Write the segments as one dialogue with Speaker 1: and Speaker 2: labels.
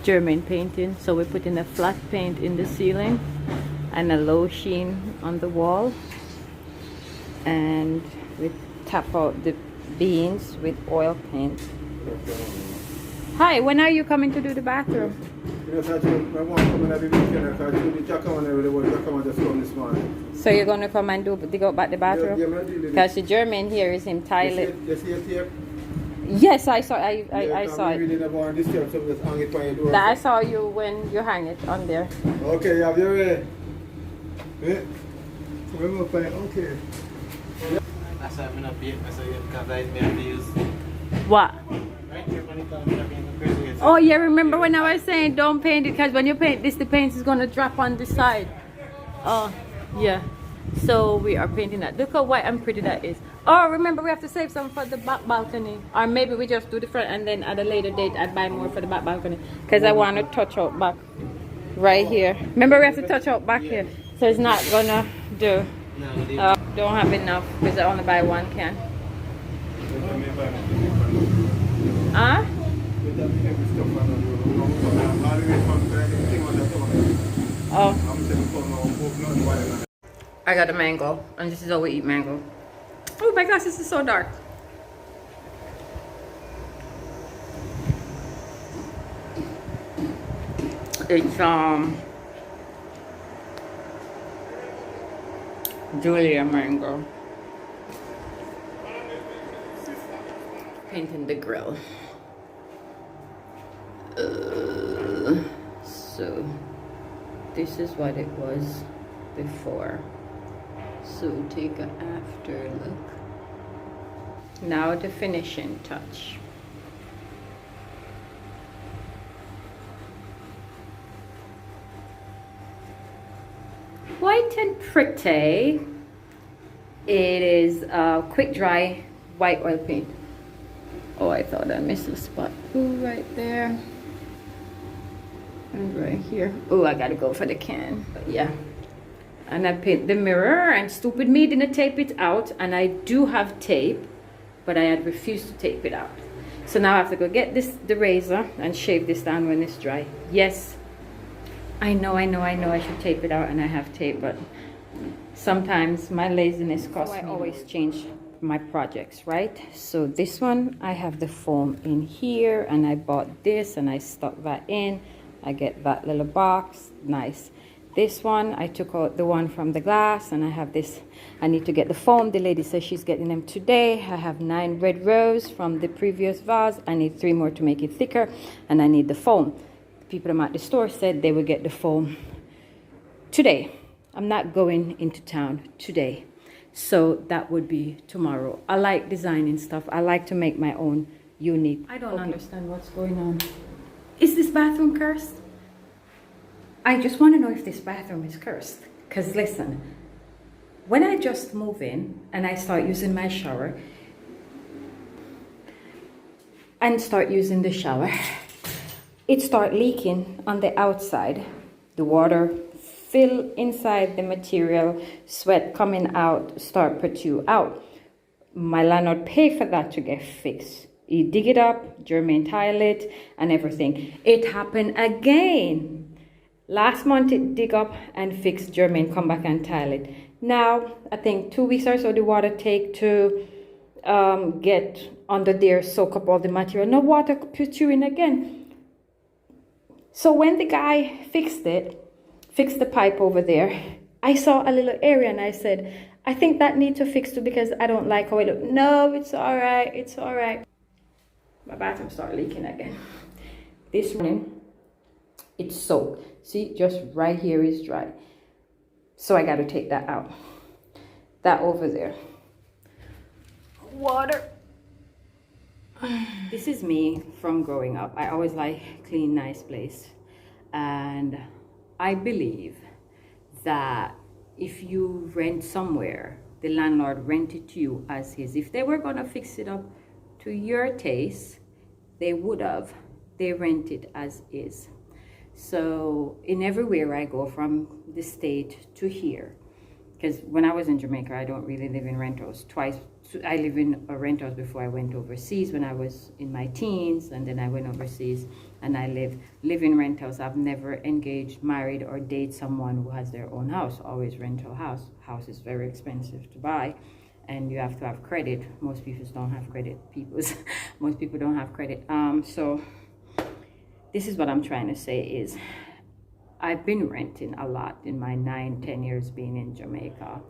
Speaker 1: German painting. So we're putting a flat paint in the ceiling and a low sheen on the wall, and we tap out the beams with oil paint. Hi, when are you coming to do the bathroom? So you're going to come and dig out back the bathroom? Because the German here is entirely... Yes, I saw. I saw it. I saw you when you hang it on there.
Speaker 2: Okay, have you ready? Okay. That's why I'm not being because I have to use.
Speaker 1: What? Oh yeah, remember when I was saying don't paint it, because when you paint this, the paint is gonna drop on the side. Oh yeah. So we are painting that. Look how white and pretty that is. Oh, remember we have to save some for the back balcony, or maybe we just do the front and then at a later date I buy more for the back balcony, because I want to touch out back right here. Remember we have to touch out back here, so it's not gonna do. Don't have enough because I only buy one can. Huh? Oh. I got a mango, and this is how we eat mango. Oh my gosh, this is so dark. It's Julia mango. Painting the grill. So this is what it was before. So take an after look. Now the finishing touch. White and pretty. It is quick dry white oil paint. Oh, I thought I missed a spot. Ooh, right there. And right here. Oh, I gotta go for the can. But yeah. And I paint the mirror, and stupid me didn't tape it out, and I do have tape, but I had refused to tape it out. So now I have to go get the razor and shave this down when it's dry. Yes, I know I should tape it out, and I have tape, but sometimes my laziness costs me. I always change my projects, right? So this one, I have the foam in here, and I bought this and I stuck that in. I get that little box, nice. This one, I took out the one from the glass, and I have this. I need to get the foam. The lady says she's getting them today. I have 9 red roses from the previous vase. I need 3 more to make it thicker, and I need the foam. The people at the store said they would get the foam today. I'm not going into town today, so that would be tomorrow. I like designing stuff. I like to make my own unique. I don't understand what's going on. Is this bathroom cursed? I just want to know if this bathroom is cursed. Because listen, when I just move in and I start using my shower and start using the shower, it start leaking on the outside. The water fill inside the material, sweat coming out, start protrude out. My landlord paid for that to get fixed. He dig it up, German tile it, and everything. It happened again. Last month it dig up and fix German, come back and tile it. Now, I think 2 weeks or so the water take to get under there, soak up all the material. No water protruding again. So when the guy fixed the pipe over there, I saw a little area and I said, I think that needs to fix too because I don't like how it looks. No, it's all right, it's all right. My bathroom started leaking again. This morning, it's soaked. See, just right here is dry. So I got to take that out. That over there. Water. This is me from growing up. I always like clean, nice place. And I believe that if you rent somewhere, the landlord rent it to you as his. If they were going to fix it up to your taste, they would have. They rent it as is. So in everywhere I go from the state to here, because when I was in Jamaica, I don't really live in rentals. I live in a rent house before I went overseas when I was in my teens, and then I went overseas and I live in rent house. I've never engaged, married, or date someone who has their own house. Always rental house. House is very expensive to buy, and you have to have credit. Most people don't have credit. Most people don't have credit. So this is what I'm trying to say is, I've been renting a lot in my 9-10 years being in Jamaica,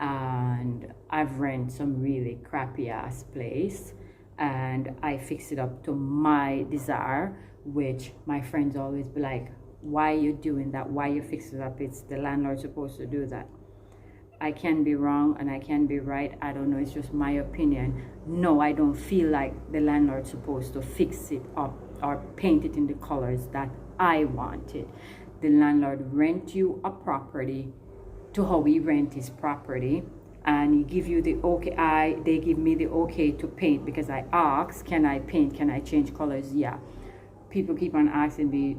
Speaker 1: and I've rented some really crappy ass place, and I fix it up to my desire, which my friends always be like, why are you doing that? Why you fix it up? It's the landlord supposed to do that. I can be wrong and I can be right. I don't know. It's just my opinion. No, I don't feel like the landlord's supposed to fix it up or paint it in the colors that I want it. The landlord rent you a property to how we rent his property, and he give you the okay. They give me the okay to paint because I ask, can I paint? Can I change colors? Yeah. People keep on asking me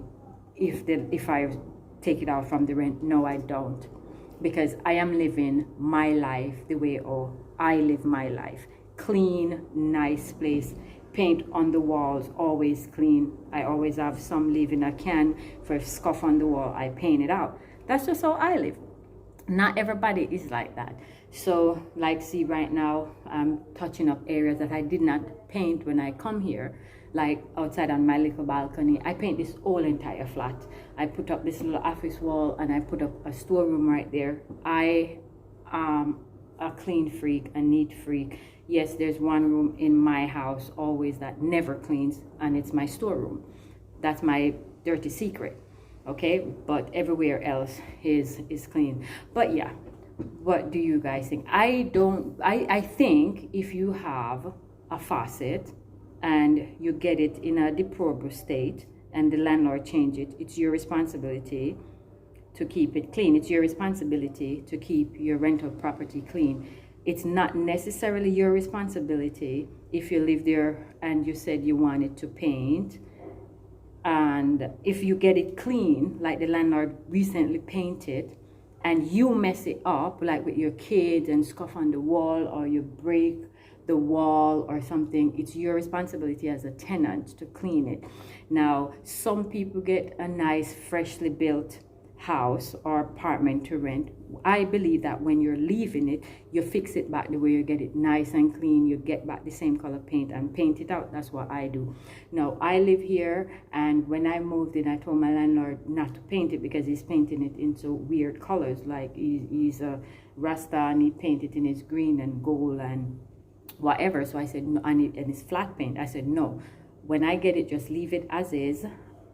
Speaker 1: if I take it out from the rent. No, I don't, because I am living my life the way I live my life. Clean, nice place. Paint on the walls, always clean. I always have some leaving a can for scuff on the wall. I paint it out. That's just how I live. Not everybody is like that. So, like, see, right now I'm touching up areas that I did not paint when I come here. Like outside on my little balcony, I paint this whole entire flat. I put up this little office wall and I put up a storeroom right there. I a clean freak, a neat freak. Yes, there's one room in my house always that never cleans, and it's my storeroom. That's my dirty secret, okay? But everywhere else is clean. But yeah, what do you guys think? I think if you have a faucet and you get it in a deplorable state and the landlord change it, it's your responsibility to keep it clean. It's your responsibility to keep your rental property clean. It's not necessarily your responsibility if you live there and you said you wanted to paint, and if you get it clean, like the landlord recently painted, and you mess it up, like with your kids and scuff on the wall, or you break the wall or something, it's your responsibility as a tenant to clean it. Now, some people get a nice, freshly built house or apartment to rent. I believe that when you're leaving it, you fix it back the way you get it, nice and clean. You get back the same color paint and paint it out. That's what I do. Now, I live here, and when I moved in, I told my landlord not to paint it because he's painting it into weird colors. Like he's a Rasta and he painted it in his green and gold and whatever. So I said, no, and it's flat paint. I said, no, when I get it, just leave it as is.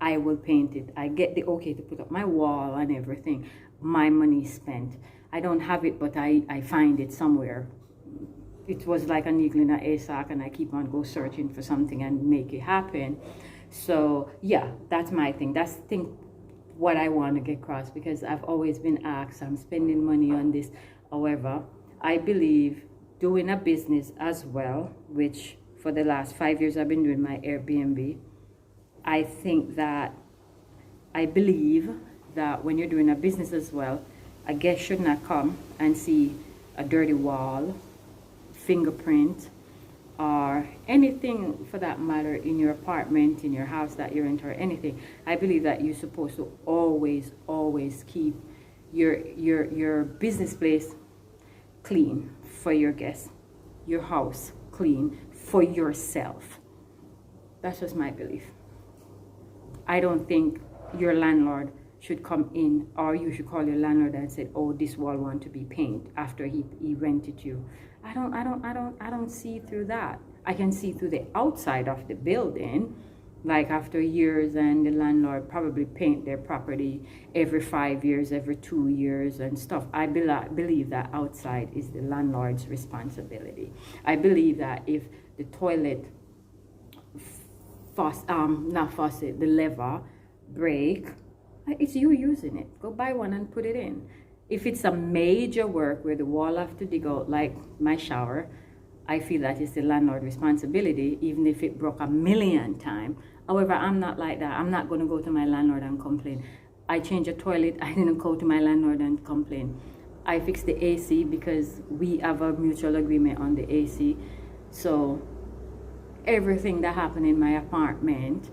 Speaker 1: I will paint it. I get the okay to put up my wall and everything. My money spent. I don't have it, but I find it somewhere. It was like a needle in a haystack, and I keep on go searching for something and make it happen. So yeah, that's my thing. That's what I want to get across, because I've always been asked, I'm spending money on this. However, I believe doing a business as well, which for the last 5 years I've been doing my Airbnb. I believe that when you're doing a business as well, a guest should not come and see a dirty wall, fingerprint, or anything for that matter in your apartment, in your house that you're in, or anything. I believe that you're supposed to always keep your business place clean for your guests, your house clean for yourself. That's just my belief. I don't think your landlord should come in, or you should call your landlord and say, oh, this wall want to be painted after he rented you. I don't see through that. I can see through the outside of the building, like after years, and the landlord probably paint their property every 5 years, every 2 years and stuff. I believe that outside is the landlord's responsibility. I believe that if the toilet the lever break, it's you using it. Go buy one and put it in. If it's a major work where the wall have to dig out, like my shower, I feel that it's the landlord's responsibility, even if it broke 1,000,000 times. However, I'm not like that. I'm not going to go to my landlord and complain. I changed a toilet, I didn't go to my landlord and complain. I fixed the AC because we have a mutual agreement on the AC. So everything that happened in my apartment,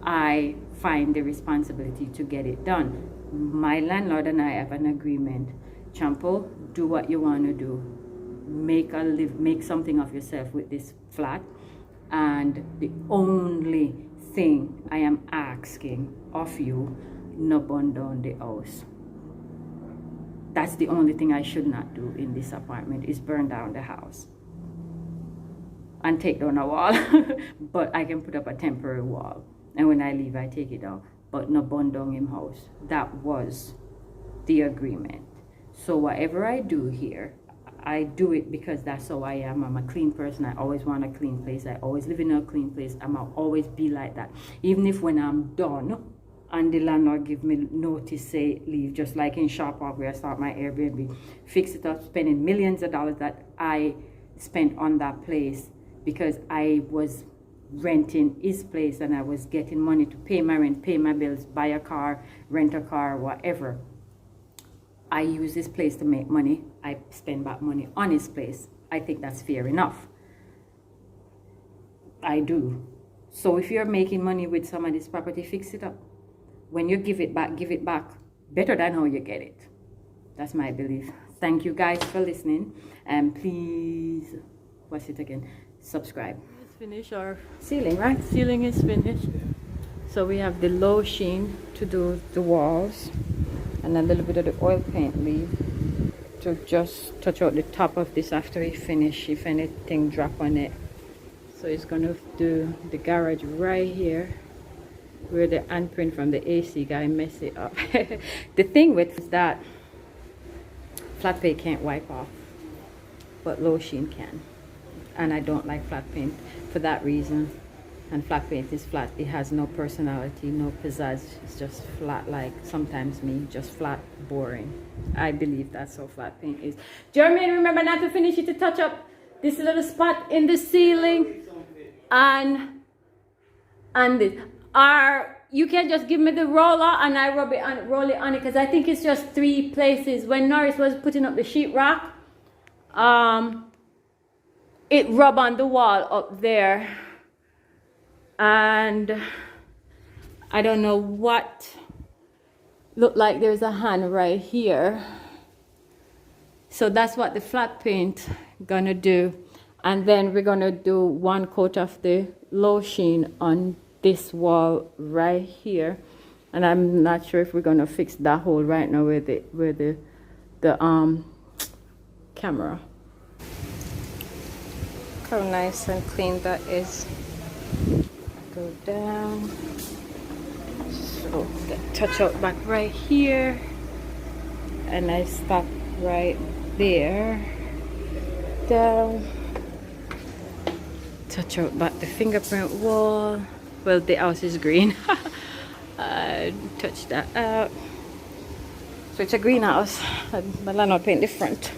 Speaker 1: I find the responsibility to get it done. My landlord and I have an agreement. Champo, do what you want to do. Make something of yourself with this flat. And the only thing I am asking of you, no burn down the house. That's the only thing I should not do in this apartment, is burn down the house and take down a wall. But I can put up a temporary wall, and when I leave I take it down, but no burn down him house. That was the agreement. So whatever I do here, I do it because that's how I am. I'm a clean person. I always want a clean place. I always live in a clean place. I'll always be like that. Even if when I'm done and the landlord give me notice, say leave, just like in Shop Park where I start my Airbnb, fix it up, spending millions of dollars that I spent on that place because I was renting his place and I was getting money to pay my rent, pay my bills, buy a car, rent a car, whatever. I use this place to make money. I spend back money on his place. I think that's fair enough. I do. So if you're making money with somebody's property, fix it up. When you give it back better than how you get it. That's my belief. Thank you guys for listening. And please, what's it again? Subscribe. It's finished. Our ceiling, right? Ceiling is finished. So we have the low sheen to do the walls. And a little bit of the oil paint leave to just touch out the top of this after we finish, if anything drop on it. So it's gonna do the garage right here where the handprint from the AC guy messed it up. The thing with is that flat paint can't wipe off, but low sheen can, and I don't like flat paint for that reason. And flat paint is flat. It has no personality, no pizzazz. It's just flat, like sometimes me, just flat, boring. I believe that's how flat paint is. Jermaine, remember not to finish it, to touch up this little spot in the ceiling and this. You can just give me the roller and I roll it on it, because I think it's just 3 places. When Norris was putting up the sheetrock, it rubbed on the wall up there. And I don't know what, looked like there's a hand right here. So that's what the flat paint gonna do. And then we're gonna do 1 coat of the low sheen on this wall right here. And I'm not sure if we're gonna fix that hole right now with the camera. Look how nice and clean that is. Go down, so touch out back right here, and I stop right there, down, touch out back the fingerprint wall. Well, the house is green. Touch that out. So it's a greenhouse, but I don't paint the front,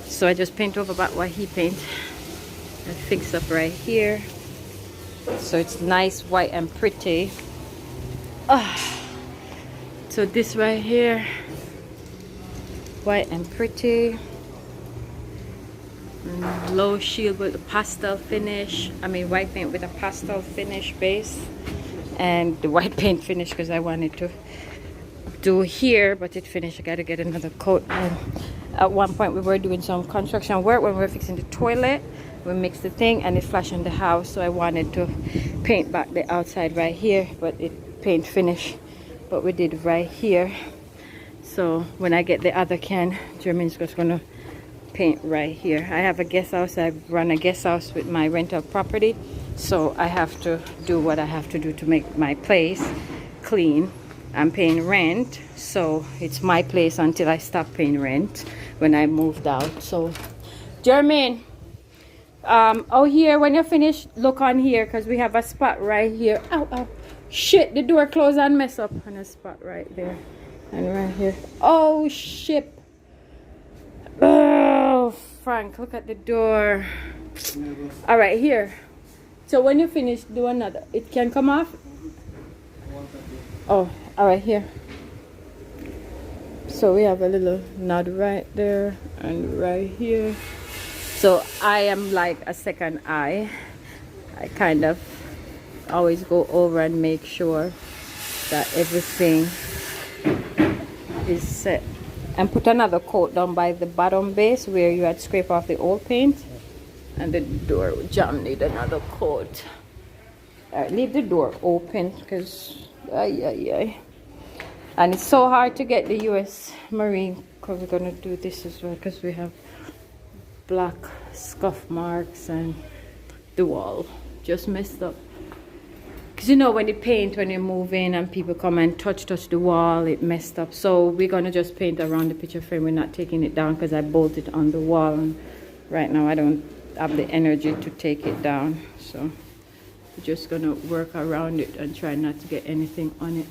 Speaker 1: so I just paint over back what he paint and fix up right here. So it's nice, white and pretty. So this right here, white and pretty. And low shield with a pastel finish. I mean white paint with a pastel finish base. And the white paint finish because I wanted to do here, but it finished. I gotta get another coat. And at one point we were doing some construction work when we were fixing the toilet. We mixed the thing and it flashed in the house, so I wanted to paint back the outside right here, but it paint finish. But we did right here. So when I get the other can, Jermaine's just gonna paint right here. I have a guest house. I run a guest house with my rental property, so I have to do what I have to do to make my place clean. I'm paying rent, so it's my place until I stop paying rent when I moved out. So Jermaine, oh here, when you're finished, look on here, because we have a spot right here. Ow, shit, the door closed and messed up, and a spot right there and right here. Oh shit. Oh Frank, look at the door. All right, here. So when you finish, do another. It can come off. Oh, all right, here. So we have a little nod right there and right here. So I am like a second eye. I kind of always go over and make sure that everything is set. And put another coat down by the bottom base where you had scraped off the old paint. And the door jam need another coat. Alright, leave the door open because and it's so hard to get the US Marine, because we're gonna do this as well, because we have black scuff marks and the wall just messed up. Because you know when you paint, when you move in and people come and touch the wall, it messed up. So we're gonna just paint around the picture frame. We're not taking it down because I bolted on the wall, and right now I don't have the energy to take it down. So we're just gonna work around it and try not to get anything on it.